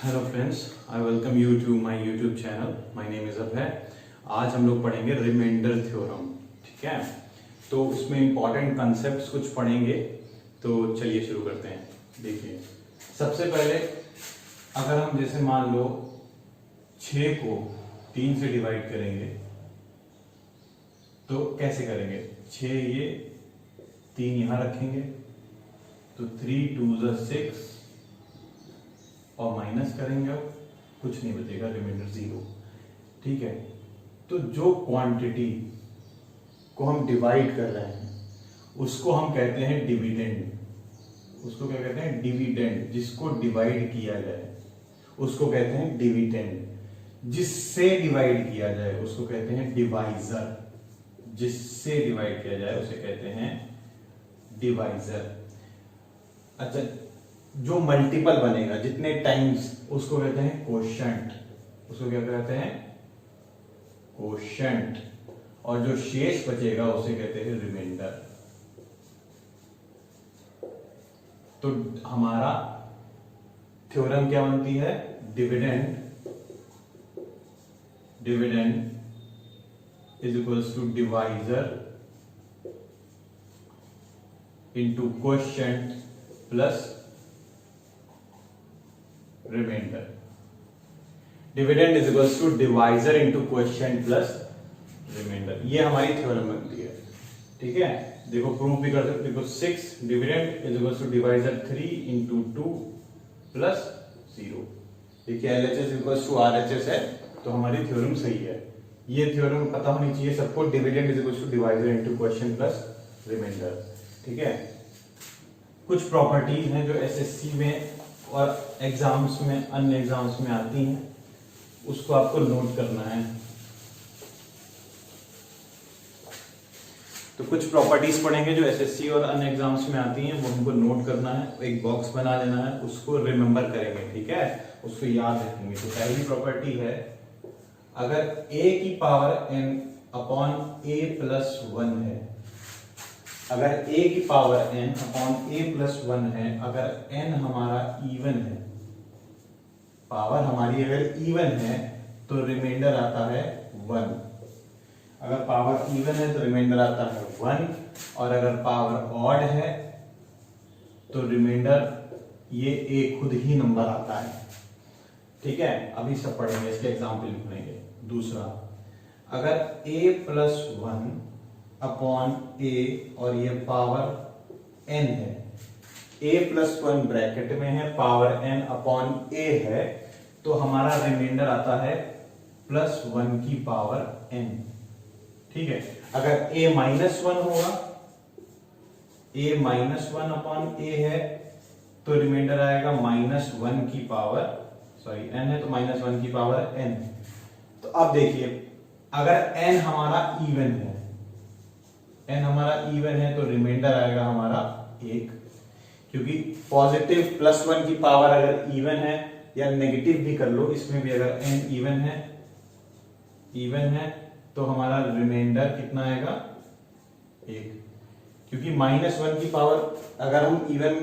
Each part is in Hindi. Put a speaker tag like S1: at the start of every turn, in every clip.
S1: Hello friends, I welcome you to my YouTube channel. My name is Abhay. आज हम लोग पढ़ेंगे रिमाइंडर थ्योरम। ठीक है, तो उसमें इंपॉर्टेंट कंसेप्ट्स कुछ पढ़ेंगे। तो चलिए शुरू करते हैं। देखिए, सबसे पहले अगर हम जैसे मान लो 6 को 3 से डिवाइड करेंगे तो कैसे करेंगे। 6 ये 3 यहां रखेंगे तो 3 2 6 और माइनस करेंगे, अब कुछ नहीं बचेगा, रिमाइंडर 0। ठीक है, तो जो क्वांटिटी को हम डिवाइड कर रहे हैं उसको हम कहते हैं डिविडेंड। उसको क्या कहते हैं? डिविडेंड। जिसको डिवाइड किया जाए उसको कहते हैं डिविडेंड। जिससे डिवाइड किया जाए उसको कहते हैं डिवाइजर। जिससे डिवाइड किया जाए उसे कहते हैं डिवाइजर। अच्छा, जो मल्टीपल बनेगा जितने टाइम्स उसको कहते हैं कोशेंट। उसको क्या कहते हैं? कोशेंट। और जो शेष बचेगा उसे कहते हैं रिमाइंडर। तो हमारा थ्योरम क्या बनती है? Dividend is equals to divisor into quotient plus remainder. Dividend is equals to divisor into quotient plus remainder. ये हमारी थ्योरम बनती है। ठीक है, देखो प्रूफ भी कर सकते। देखो 6 dividend is equals to divisor 3 into 2 plus 0। देखिए LHS इक्वल्स टू RHS है, तो हमारी थ्योरम सही है। ये थ्योरम पता होनी चाहिए सबको। Dividend is equals to divisor into quotient plus remainder. ठीक है, कुछ प्रॉपर्टीज हैं जो SSC में और एग्जाम्स में, अन्य एग्जाम्स में आती हैं, उसको आपको नोट करना है। तो कुछ प्रॉपर्टीज पढ़ेंगे जो SSC और अन्य एग्जाम्स में आती हैं, वो हमको नोट करना है। एक बॉक्स बना लेना है, उसको रिमेंबर करेंगे। ठीक है, उसको याद रखेंगे। तो पहली प्रॉपर्टी है, अगर a की power n upon a plus 1 है, अगर a की power n upon a plus 1 है, अगर n हमारा इवन है, पावर हमारी अगर इवन है तो रिमाइंडर आता है 1। अगर पावर इवन है तो रिमाइंडर आता है 1, और अगर पावर ऑड है तो रिमाइंडर ये a खुद ही नंबर आता है। ठीक है, अभी सब पढ़ेंगे, इसके एग्जाम्पल भी पढ़ेंगे। दूसरा, अगर a प्लस 1 अपॉन a और ये पावर n है, a प्लस 1 ब्रैकेट में है, पावर n अपॉन a है, तो हमारा रिमाइंडर आता है प्लस 1 की पावर n। ठीक है, अगर a माइनस 1 होगा, a माइनस 1 अपॉन a है, तो रिमाइंडर आएगा माइनस 1 की पावर, सॉरी n है तो माइनस 1 की पावर n। तो अब देखिए, अगर n हमारा इवन है, n हमारा इवन है तो रिमाइंडर आएगा हमारा 1, क्योंकि पॉजिटिव प्लस 1 की पावर अगर इवन है, या नेगेटिव भी कर लो, इसमें भी अगर n इवन है तो हमारा रिमाइंडर कितना आएगा? 1, क्योंकि माइनस 1 की पावर अगर हम इवन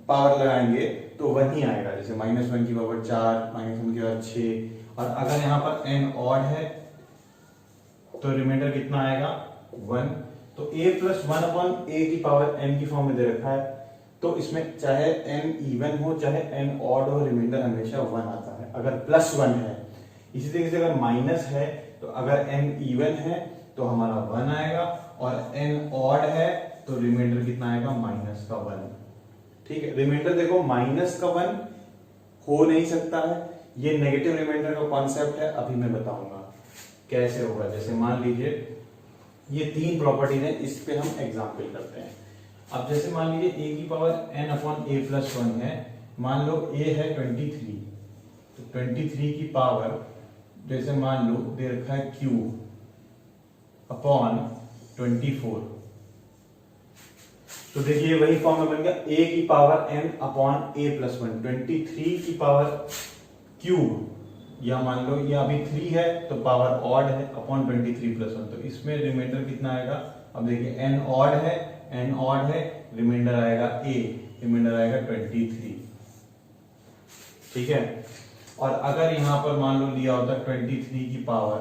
S1: पावर लगाएंगे तो 1 ही आएगा। जैसे माइनस 1 की पावर 4, माइनस 1 की पावर 6, और अगर यहां पर n ऑड है तो रिमाइंडर कितना आएगा? 1। तो a प्लस 1 अपॉन a की पावर n की फॉर्म में दे रखा है, तो इसमें चाहे n इवन हो चाहे n ऑड हो, रिमाइंडर हमेशा 1 आता है अगर प्लस 1 है। इसी तरीके से अगर माइनस है तो अगर n इवन है तो हमारा 1 आएगा, और n ऑड है तो रिमाइंडर कितना आएगा? माइनस का 1। ठीक है, रिमाइंडर देखो माइनस का 1 हो नहीं सकता है। ये नेगेटिव रिमाइंडर का कॉन्सेप्ट है, अभी मैं बताऊंगा कैसे होगा। जैसे मान लीजिए ये 3 प्रॉपर्टीज है, इस पे हम एग्जाम्पल करते हैं। अब जैसे मान लीजिए a की power n upon a plus 1 है, मान लो a है 23, तो 23 की पावर जैसे मान लो दे रखा है q अपॉन 24, तो देखिए वही फॉर्म में बन गया a की power n upon a plus 1, 23 की पावर क्यूब, या मान लो ये अभी 3 है तो पावर ऑड है, अपॉन 23 प्लस 1, तो इसमें रिमाइंडर कितना आएगा? अब देखिए n ऑड है, रिमाइंडर आएगा a, रिमाइंडर आएगा 23। ठीक है। और अगर यहां पर मान लो दिया होता 23 की पावर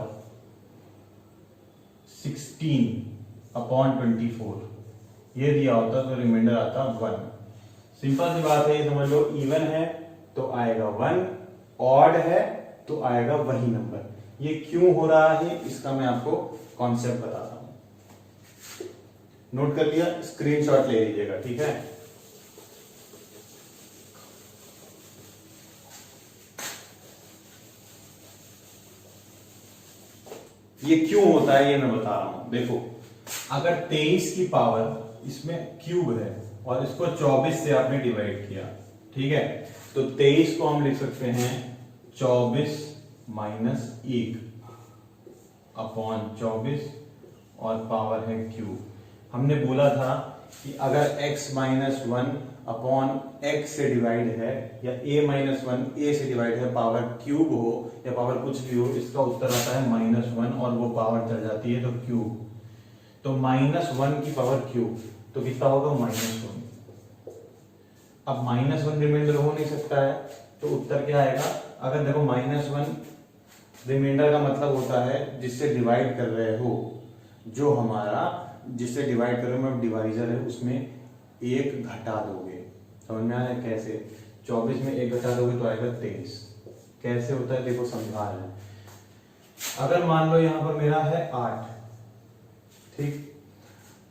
S1: 16/24, ये दिया होता तो रिमाइंडर आता 1। सिंपल सी बात है, ये समझ लो इवन है तो आएगा 1, ऑड है तो आएगा वही नंबर। ये क्यों हो रहा है इसका मैं आपको कॉन्सेप्ट बताता हूं। नोट कर लिया, स्क्रीनशॉट ले लीजिएगा, ठीक है। ये क्यों होता है ये मैं बता रहा हूं। देखो, अगर 23 की पावर इसमें क्यूब है और इसको 24 से आपने डिवाइड किया, ठीक है, तो 23 को हम लिख सकते हैं 24 माइनस 1/24 और पावर है क्यूब। हमने बोला था कि अगर x माइनस 1/x से डिवाइड है या a माइनस 1 a से डिवाइड है, पावर क्यूब हो या पावर कुछ भी हो, इसका उत्तर आता है -1 और वो पावर चल जाती है तो क्यूब। तो -1 की पावर क्यूब तो कितना होगा -1। अब -1 रिमाइंडर हो नहीं सकता है तो उत्तर क्या आएगा। अगर देखो -1 रिमाइंडर का मतलब होता है जिससे डिवाइड कर रहे हो, जो हमारा जिससे डिवाइड कर रहे हो मतलब डिवाइजर है, उसमें 1 घटा दोगे। समझ में आया कैसे। 24 में 1 घटा दोगे तो आएगा 23। कैसे होता है देखो समझा रहे हैं। अगर मान लो यहां पर मेरा है 8, ठीक,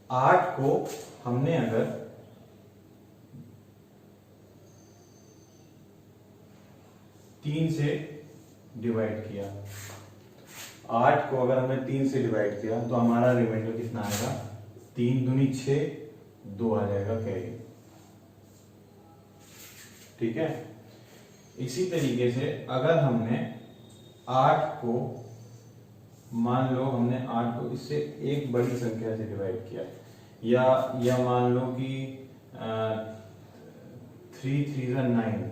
S1: 8 को हमने अगर 3 से डिवाइड किया, 8 को अगर हमने 3 से डिवाइड किया तो हमारा रिमाइंडर कितना आएगा, 3 दूनी 6, 2 आ जाएगा कैरी, ठीक है। इसी तरीके से अगर हमने 8 को मान लो हमने 8 को इससे एक बड़ी संख्या से डिवाइड किया, या मान लो कि 3 3 9।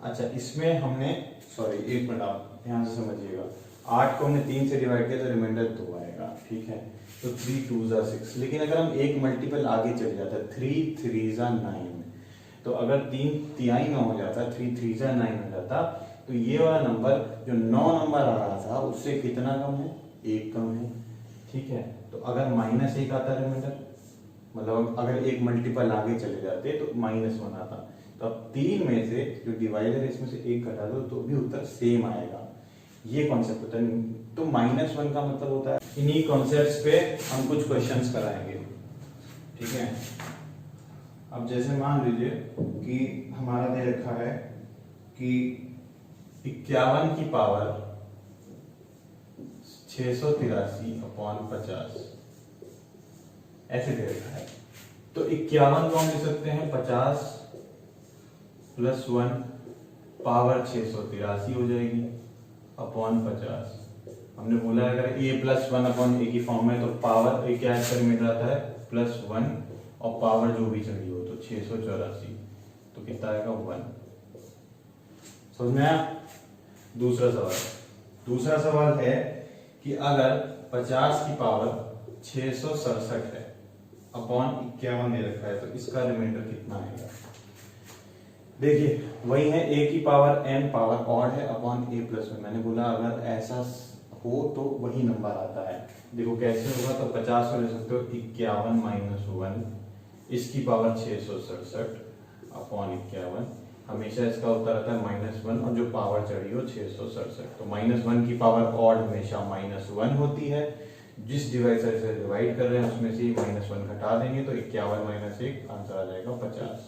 S1: अच्छा, इसमें हमने सॉरी एक मिनट आप ध्यान से समझिएगा, 8 को हमने 3 से डिवाइड किया तो रिमाइंडर 2 आएगा, ठीक है। तो 3 2 6। लेकिन अगर हम एक मल्टीपल आगे चले जाता, 3 3 9, तो अगर 3 तिहाई में हो जाता, 3 3 9 हो जाता, तो ये वाला नंबर जो 9 नंबर आ रहा था उससे कितना कम है, 1 कम है, ठीक है। तो अगर -1 आता रिमाइंडर, मतलब अगर एक मल्टीपल आगे चले जाते तो -1 आता। तो अब 3 में से जो डिवाइडर है इसमें से 1 घटा दो तो भी उत्तर सेम आएगा। ये कॉन्सेप्ट होता है। तो -1 का मतलब होता है। इन्हीं कॉन्सेप्ट्स पे हम कुछ क्वेश्चंस कराएंगे, ठीक है। अब जैसे मान लीजिए कि हमारा दे रखा है कि 51 की पावर 683/50 ऐसे दे रखा है। तो 51 को हम लिख सकते हैं 50 + 1 पावर 683 हो जाएगी /50। हमने बोला अगर a + 1/a की फॉर्म में, तो पावर क्या रिमाइंडर आता है +1 और पावर जो भी चढ़ी हो तो 684, तो कितना आएगा 1। समझ में आया। दूसरा सवाल है कि अगर 50 की पावर 667 है /51 दे रखा है, तो इसका रिमाइंडर कितना आएगा। देखिए वही है, a की पावर n पावर ऑड है /a + 1। मैंने बोला अगर ऐसा हो तो वही नंबर आता है। देखो कैसे होगा, तो 50 को ले सकते हो 51 - 1, इसकी पावर 667 /51, हमेशा इसका उत्तर आता है -1 और जो पावर चढ़ी हो 667। तो -1 की पावर ऑड हमेशा -1 होती है। जिस डिवाइजर से डिवाइड कर रहे हैं उसमें से -1 घटा देंगे तो 51 - 1 आंसर आ जाएगा 50।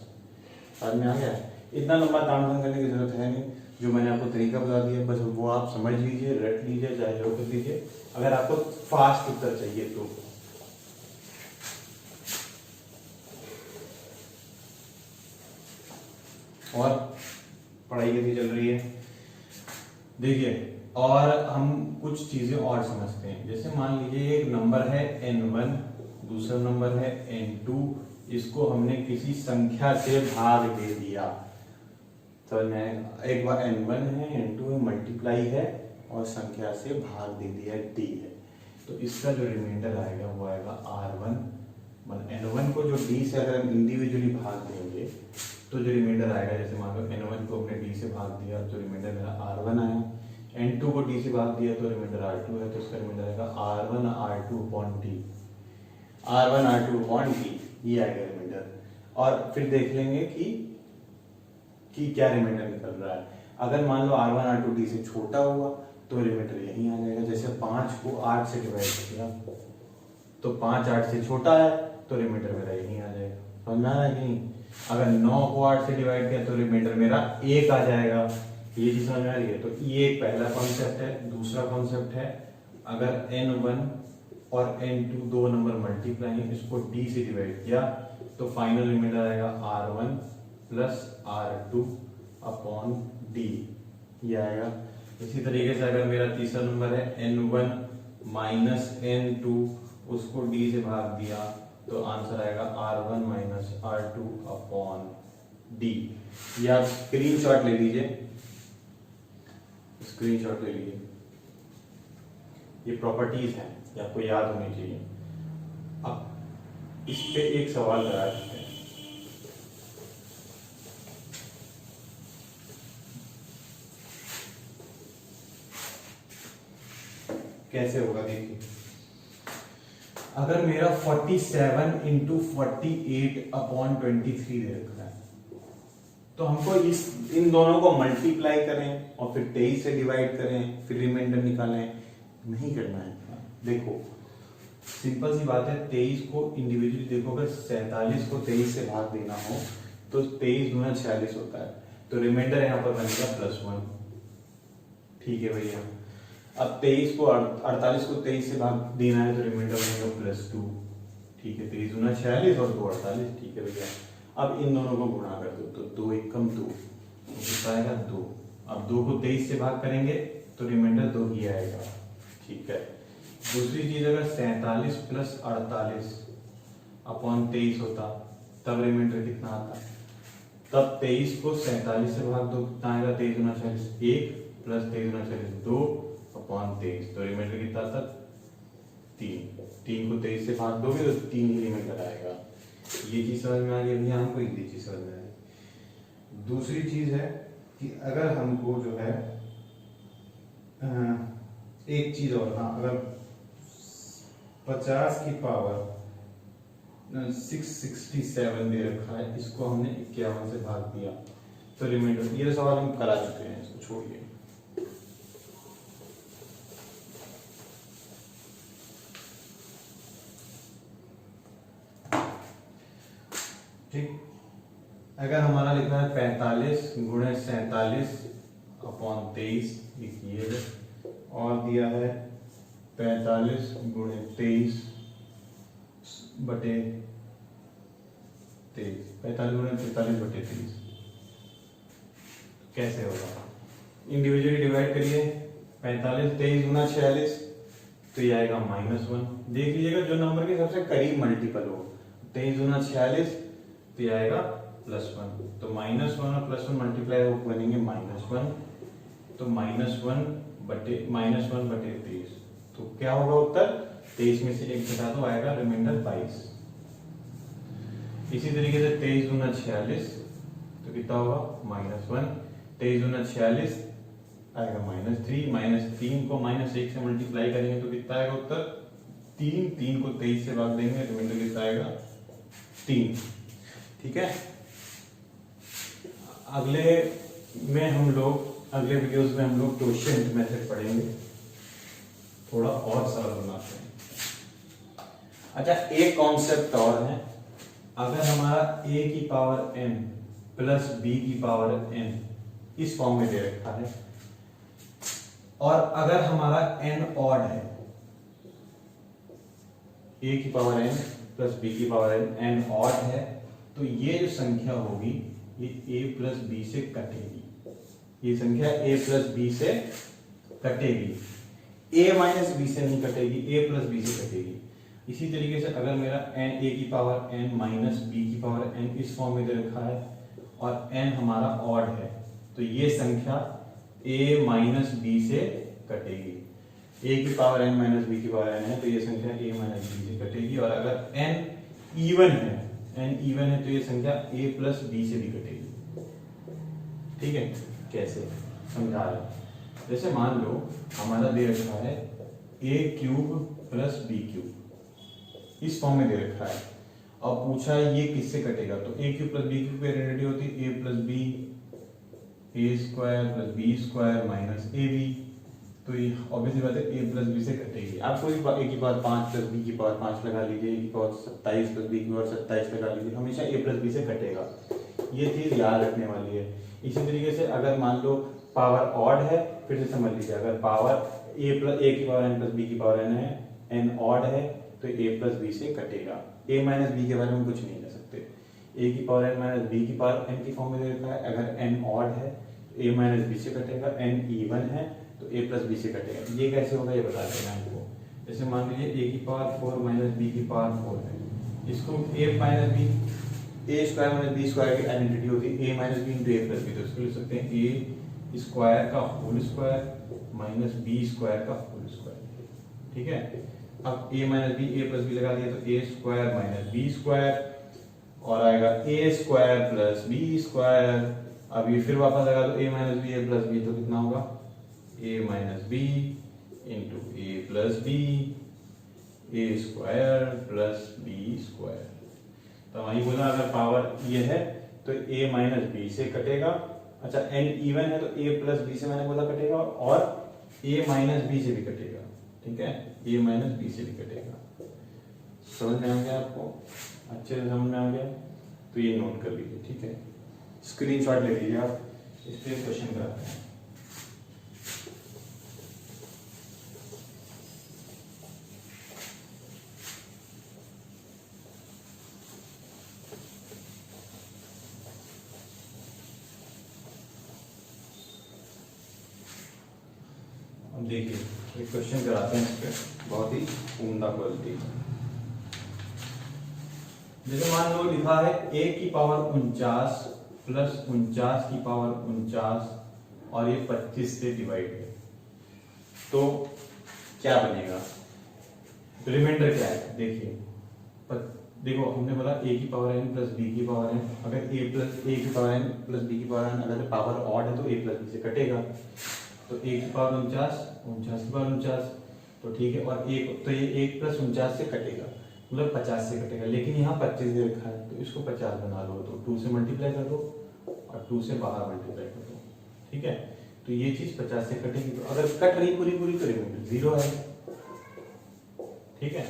S1: समझ में आ गया। इतना लंबा तामझाम करने की जरूरत है नहीं, जो मैंने आपको तरीका बता दिया बस वो आप समझ लीजिए, रट लीजिए, चाहे जो कर लीजिए, अगर आपको फास्ट उत्तर चाहिए तो। और पढ़ाई कैसी चल रही है देखिए। और हम कुछ चीजें और समझते हैं। जैसे मान लीजिए एक नंबर है n1, दूसरा नंबर है n2, इसको हमने किसी संख्या से भाग दे दिया। तो एक बार n1 है n2 है, मल्टीप्लाई है और संख्या से भाग दे दिया d है, तो इसका जो रिमाइंडर आएगा वो आएगा r1। n1 को जो d से अगर हम इंडिविजुअली भाग देंगे तो जो रिमाइंडर आएगा, जैसे मान लो n1 को हमने d से भाग भाग दिया तो रिमाइंडर मेरा R1 आया, N2 को D से भाग दिया तो रिमाइंडर R2 है, तो इसका रिमाइंडर आएगा R1 R2 upon D, R1 R2 upon D, ये आएगा रिमाइंडर। और फिर देख लेंगे कि क्या रिमाइंडर निकल रहा है। अगर मान लो R1 R2 D से छोटा हुआ तो रिमाइंडर यहीं आ जाएगा। जैसे 5 को 8 से डिवाइड किया तो 5 8 से छोटा है तो रिमाइंडर मेरा यहीं आ जाएगा, समझ आ रहा है कि नहीं। अगर 9 को 8 से डिवाइड किया तो रिमाइंडर मेरा 1 आ जाएगा। ये चीज समझ आ रही है। तो ये एक पहला कॉन्सेप्ट है। दूसरा कॉन्सेप्ट है, अगर n1 और n2 दो नंबर मल्टीप्लाई है, इसको d से डिवाइड किया तो फाइनल रिमाइंडर आएगा R1 plus R2 upon d, ये आएगा। इसी तरीके से अगर मेरा तीसरा नंबर है n1 माइनस n2, उसको d से भाग दिया तो आंसर आएगा R1 minus R2 upon d। ये आप स्क्रीनशॉट ले लीजिए, स्क्रीनशॉट ले लीजिए। ये प्रॉपर्टीज हैं, ये आपको याद होनी चाहिए। अब इस पे एक सवाल करा सकते हैं। कैसे होगा देखिए, अगर मेरा 47 इंटू 48 अपॉन 23 दे रखा है, तो हमको इन दोनों को मल्टीप्लाई करें और फिर 23 से डिवाइड करें, फिर रिमाइंडर निकालें, नहीं करना है। देखो सिंपल सी बात है, 23 को इंडिविजुअली देखो, अगर 47 को 23 से भाग देना हो तो 23 दूना 46 होता है, तो रिमाइंडर यहाँ पर बनेगा +1। ठीक है भैया। अब 23 को 48 को 23 से भाग देना है तो रिमाइंडर बनेगा +2। ठीक है, 23 दूना 46 और 2 48। ठीक है भैया। अब इन दोनों को गुणा कर दो तो 2 एकम 2, कितना आएगा 2। अब 2 को 23 से भाग करेंगे तो रिमाइंडर 2 ही आएगा। ठीक है। दूसरी चीज, अगर 47 प्लस 48 अपॉन 23 होता तब रिमाइंडर कितना आता, तब 23 को 47 से भाग दो, कितना आएगा 23 गुना 40 1 प्लस 23 गुना 40 2 अपॉन 23, तो रिमाइंडर कितना आता 3। 3 को 23 से भाग दोगे तो 3 ही रिमाइंडर आएगा। ये चीज समझ में आ गई भैया हमको, ये चीज समझ में आई। दूसरी चीज है कि अगर हमको जो है एक चीज और, हाँ, अगर 50 की पावर 667 दे रखा है, इसको हमने 51 से भाग दिया तो रिमाइंडर, ये सवाल हम करा चुके हैं, इसको छोड़िए। ठीक, अगर हमारा लिखा है 45 गुणे 47 अपॉन 23 लिखिए, और दिया है 45 गुणे 23 बटे 23, 45 गुणे 43 बटे 23, कैसे होगा? इंडिविजुअली डिवाइड करिए। 45 23 गुना 46 तो ये आएगा -1। देख लीजिएगा जो नंबर के सबसे करीब मल्टीपल हो, 23 गुना 46 तो ये आएगा +1, तो -1 और +1 मल्टीप्लाई हो बनेंगे -1, तो -1 बटे 23, तो क्या होगा उत्तर? 23 में से 1 घटा दो, आएगा रिमाइंडर 22। इसी तरीके से 23 गुना 46 तो कितना होगा -1, 23 गुना 46 आएगा -3, -3 को -1 से मल्टीप्लाई करेंगे तो कितना आएगा उत्तर 3, 3 को 23 से भाग देंगे रिमाइंडर कितना आएगा 3। ठीक है। अगले वीडियोस में हम लोग क्वोशिएंट मेथड पढ़ेंगे, थोड़ा और सरल बनाते हैं। अच्छा, एक कॉन्सेप्ट और है, अगर हमारा a की पावर n प्लस b की पावर n इस फॉर्म में दे रखा है, और अगर हमारा n ऑड है, a की पावर n प्लस b की पावर n ऑड है, तो ये जो संख्या होगी ये a प्लस b से कटेगी। ये संख्या a प्लस b से कटेगी, a माइनस b से नहीं कटेगी, a प्लस b से कटेगी। इसी तरीके से अगर मेरा n a की पावर n माइनस b की पावर n इस फॉर्म में दे रखा है और n हमारा ऑड है, तो ये संख्या a माइनस b से कटेगी। a की पावर n माइनस b की पावर n है तो ये संख्या a माइनस b से कटेगी। और अगर n इवन है तो ये संख्या a प्लस b से भी कटेगी। ठीक है, कैसे समझा रहे हैं। जैसे मान लो हमारा दे रखा है a cube plus B cube, इस फॉर्म में दे रखा है। अब पूछा है ये किससे कटेगा, तो a cube plus B cube की आइडेंटिटी होती है a plus B, A square plus B square minus A B. तो ये ऑब्वियसली बात है a प्लस बी से कटेगी। आप कोई a की पावर 5 प्लस बी की पावर 5 लगा लीजिए, a की पावर 27 प्लस बी की पावर 27 लगा लीजिए, हमेशा a प्लस बी से कटेगा। ये चीज याद रखने वाली है। इसी तरीके से अगर मान लो पावर ऑड है, फिर से समझ लीजिए, अगर पावर a की पावर n प्लस बी की पावर n है, n ऑड है, तो a प्लस बी से कटेगा। a माइनस बी के बारे में कुछ नहीं कर सकते। a की पावर n माइनस बी की पावर n की फॉर्म में दे रखा है। अगर n ऑड है तो a माइनस बी से कटेगा, n इवन है तो a प्लस बी से कटेगा। ये कैसे होगा ये बता दें आपको। जैसे मान लीजिए a की पावर 4 माइनस बी की पावर 4 है, इसको a minus B, A square minus B square की आइडेंटिटी होती है a minus B into A plus B. तो इसको लिख सकते हैं a स्क्वायर का whole square minus B square का होल स्क्वायर। ठीक है, अब a minus B A plus B लगा दिया तो a square minus B square और आएगा a square plus B square. अब ये फिर वापस लगा दो a minus B A plus B, तो कितना होगा a minus B into A plus B, A square plus B square. तो वही बोला अगर पावर ये है तो a माइनस बी से कटेगा। अच्छा n इवन है तो a प्लस बी से मैंने बोला कटेगा, और a माइनस बी से भी कटेगा। ठीक है, a माइनस बी से भी कटेगा। समझ में आ गया आपको, अच्छे से समझ में आ गया, तो ये नोट कर लीजिए। ठीक है, स्क्रीनशॉट ले लीजिए आप, इस पे क्वेश्चन कराते हैं। अब देखिए एक क्वेश्चन कराते हैं, इस पे बहुत ही उम्दा क्वालिटी। जैसे मान लो लिखा है a की पावर 49 प्लस 49 की पावर 49 और ये 25 से डिवाइड है, तो क्या बनेगा, रिमाइंडर क्या है। देखिए देखो हमने बोला a की पावर n प्लस b की पावर n, अगर a की पावर n प्लस b की पावर n अगर पावर ऑड है तो a प्लस b से कटेगा। तो a की पावर 49 की पावर 49, तो ठीक है, और एक तो ये 1 प्लस 49 से कटेगा, मतलब 50 से कटेगा। लेकिन यहाँ 25 दे रखा है तो इसको 50 बना लो, तो 2 से मल्टीप्लाई कर दो और 2 से बाहर मल्टीप्लाई कर दो। ठीक है, तो ये चीज 50 से कटेगी। तो अगर कट रही पूरी पूरी तो रिमाइंडर 0 है। ठीक है,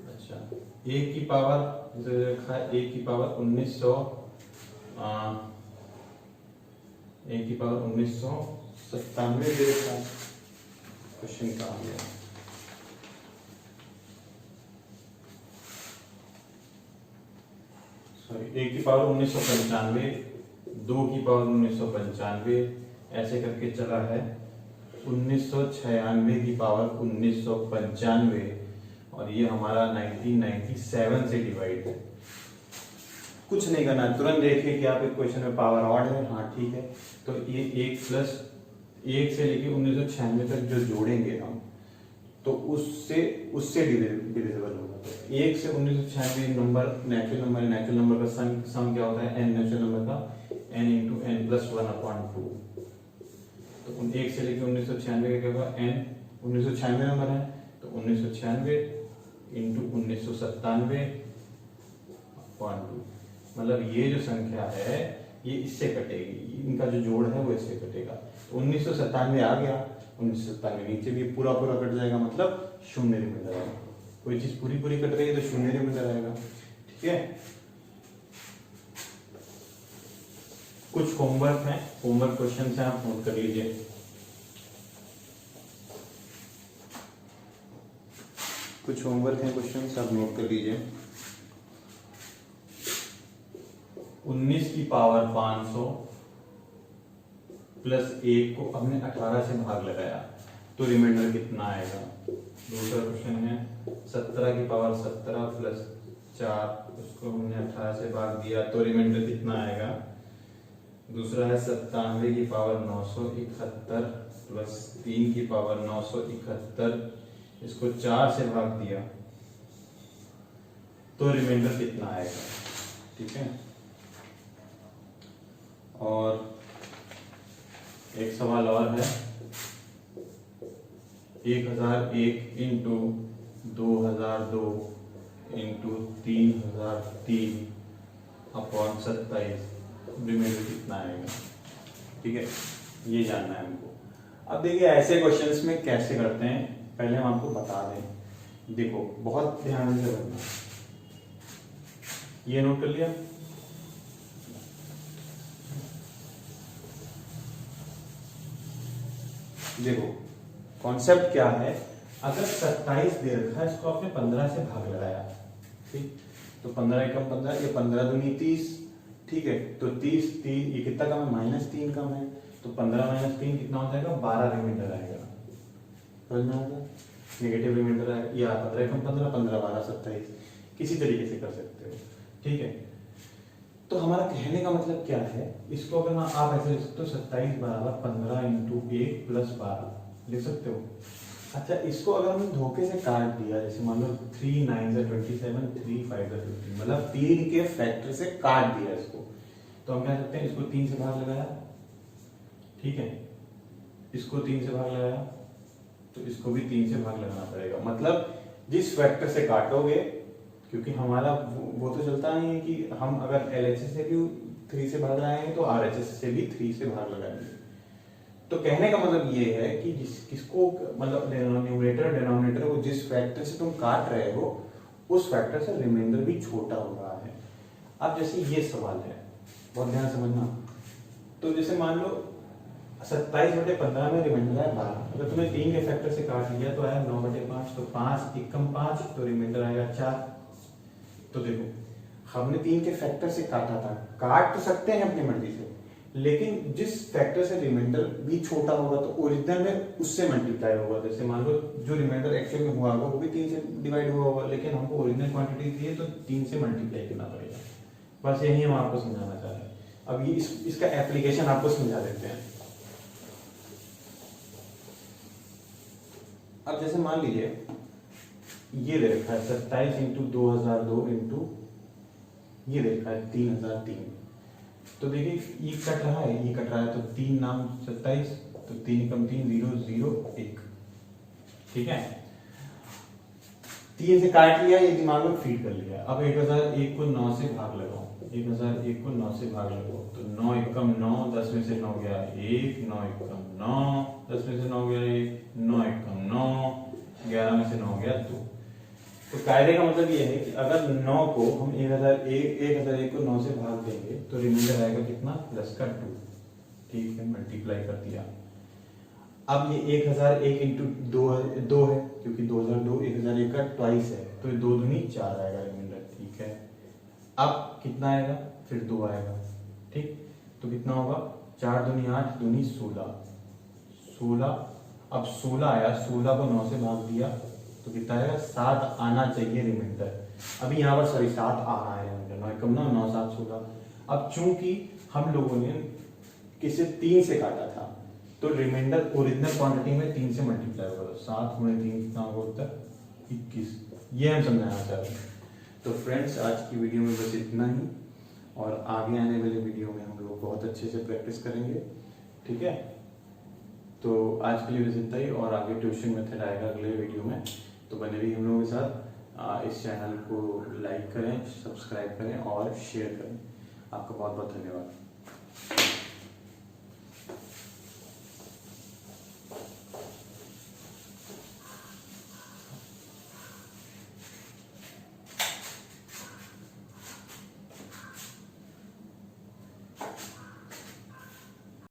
S1: अच्छा a की पावर जैसे रखा है a की पावर 1900, a की पावर 1997 दे रखा है। क्वेश्चन कहाँ गया, सॉरी, 1 की पावर 1995, 2 की पावर 1995, ऐसे करके चला है 1996 की पावर 1995, और ये हमारा 1997 से डिवाइड है। कुछ नहीं करना, तुरंत देखिए कि आप एक क्वेश्चन में पावर ऑड है, हाँ ठीक है, तो ये 1 प्लस 1 से लेके 1996 तक जो जोड़ेंगे हम, तो उससे डिविजिबल होगा। तो 1 से 1996 नंबर नेचुरल नंबर का सम क्या होता है, n नेचुरल नंबर का n इंटू n प्लस 1/2। तो 1 से लेके 1996 का क्या होगा, n 1996 नंबर है तो 1996 इंटू 1997/2, मतलब ये जो संख्या है ये इससे कटेगी, इनका जो जोड़ है वो इससे कटेगा। तो 1997 आ गया, 1997 नीचे भी पूरा पूरा कट जाएगा, मतलब शून्य रिमाइंडर आएगा। कोई चीज पूरी पूरी कट रही है तो शून्य रिमाइंडर आएगा। ठीक है, कुछ होमवर्क है, होमवर्क क्वेश्चन है, आप नोट कर लीजिए। कुछ होमवर्क है, क्वेश्चन आप नोट कर लीजिए। 19 की पावर 500 प्लस 1 को हमने 18 से भाग लगाया तो रिमाइंडर कितना आएगा। दूसरा क्वेश्चन है 17 की पावर 17 प्लस 4, उसको हमने 18 से भाग दिया तो रिमाइंडर कितना आएगा। दूसरा है 97 की पावर 971 प्लस 3 की पावर 971, इसको 4 से भाग दिया तो रिमाइंडर कितना आएगा। ठीक है, और एक सवाल और है, 1001 इंटू 2002 इंटू 3003 अपॉन 27, रिमाइंडर कितना आएगा। ठीक है, ये जानना है हमको। अब देखिए ऐसे क्वेश्चंस में कैसे करते हैं, पहले हम आपको बता दें। देखो बहुत ध्यान से करना, ये नोट कर लिया। देखो कॉन्सेप्ट क्या है, अगर 27 दे रखा है, इसको आपने 15 से भाग लगाया, ठीक, तो 15 एकम 15, ये 15 दूनी 30, ठीक है, तो 30 ये कितना कम है, -3 कम है, तो 15 - 3 कितना हो जाएगा, 12 रिमाइंडर आएगा। समझ में आ गया, नेगेटिव रिमाइंडर आएगा, या 15 एकम 15, 15 12 27, किसी तरीके से कर सकते हो। ठीक है, तो हमारा कहने का मतलब क्या है, इसको अगर आप ऐसे लिख सकते हो 27 बराबर 15 इंटू 1 प्लस 12 लिख सकते हो। अच्छा, इसको अगर हमने धोखे से काट दिया, जैसे मान लो 3 9 से 27, 3 5 से 15, मतलब 3 के फैक्टर से काट दिया इसको, तो हम कह सकते हैं इसको 3 से भाग लगाया, ठीक है, इसको 3 से भाग लगाया, तो इसको भी 3 से भाग लगाना पड़ेगा। मतलब जिस फैक्टर से काटोगे, क्योंकि हमारा वो तो चलता नहीं है कि हम अगर LHS से भी 3 से भाग लगाएंगे तो RHS से भी 3 से भाग लगाएंगे। तो कहने का मतलब ये है कि किसको मतलब न्यूमरेटर डिनोमिनेटर को जिस फैक्टर से तुम काट रहे हो उस फैक्टर से रिमाइंडर भी छोटा हो रहा है। अब जैसे ये सवाल है, बहुत ध्यान समझना। तो जैसे मान लो 27/15 में रिमाइंडर है 12, अगर तुमने 3 के फैक्टर से काट लिया तो आया 9/5, तो 5 एकम 5, तो रिमाइंडर आएगा 4। तो देखो हमने 3 के फैक्टर से काटा था, काट तो सकते हैं अपनी मर्जी से, लेकिन जिस फैक्टर से रिमाइंडर भी छोटा होगा तो ओरिजिनल में उससे मल्टीप्लाई होगा। जैसे मान लो जो रिमाइंडर एक्चुअल में हुआ होगा वो भी 3 से डिवाइड हुआ होगा, लेकिन हमको ओरिजिनल क्वांटिटी थी तो 3 से मल्टीप्लाई करना पड़ेगा। बस यही हम आपको समझाना चाह रहे हैं। अब ये इसका एप्लीकेशन आपको समझा देते हैं। अब जैसे मान लीजिए ये दे रखा है 27 इंटू 2002 इंटू ये दे रखा है 3003, तो देखिए ये कट रहा है, ये कट रहा है, तो 3 नाम 27, तो 3 कम 3 0 0 1, ठीक है, 3 से काट लिया, ये दिमाग में फीड कर लिया। अब 1001 को 9 से भाग लगाओ, 1001 को 9 से भाग लगाओ, तो 9 एकम 9, 10 में से 9 गया 1, 9 एकम 9, 10 में से 9 गया 1, 9 एकम 9, 11 में से 9 गया 2। तो कायदे का मतलब ये है कि अगर 9 को हम 1001 को 9 से भाग देंगे तो रिमाइंडर आएगा कितना, प्लस का 2, ठीक है, मल्टीप्लाई कर दिया। अब ये 1001 इंटू 2 है, क्योंकि 2002 1001 का ट्वाइस है, तो 2 दूनी 4 आएगा रिमाइंडर, ठीक है। अब कितना आएगा, फिर 2 आएगा, ठीक, तो कितना होगा, 4 दूनी 8, दूनी 16, अब 16 आया, 16 को 9 से भाग दिया तो कितना आएगा, 7 आना चाहिए रिमाइंडर। अभी यहाँ पर सॉरी 7 आ रहा है रिमाइंडर, 9 एकम 9, 9 7 16। अब चूंकि हम लोगों ने किसे 3 से काटा था तो रिमाइंडर ओरिजिनल क्वांटिटी में 3 से मल्टीप्लाई होगा, तो 7 गुणे 3 कितना होता है, 21। ये हम समझाना चाह रहे हैं। तो फ्रेंड्स आज की वीडियो में बस इतना ही, और आगे आने वाले वीडियो में हम लोग बहुत अच्छे से प्रैक्टिस करेंगे, ठीक है। तो आज के लिए बस इतना ही, और आगे ट्यूशन मेथड आएगा अगले वीडियो में, तो बने रहिए हम लोगों के साथ। इस चैनल को लाइक करें, सब्सक्राइब करें और शेयर करें। आपका बहुत बहुत धन्यवाद।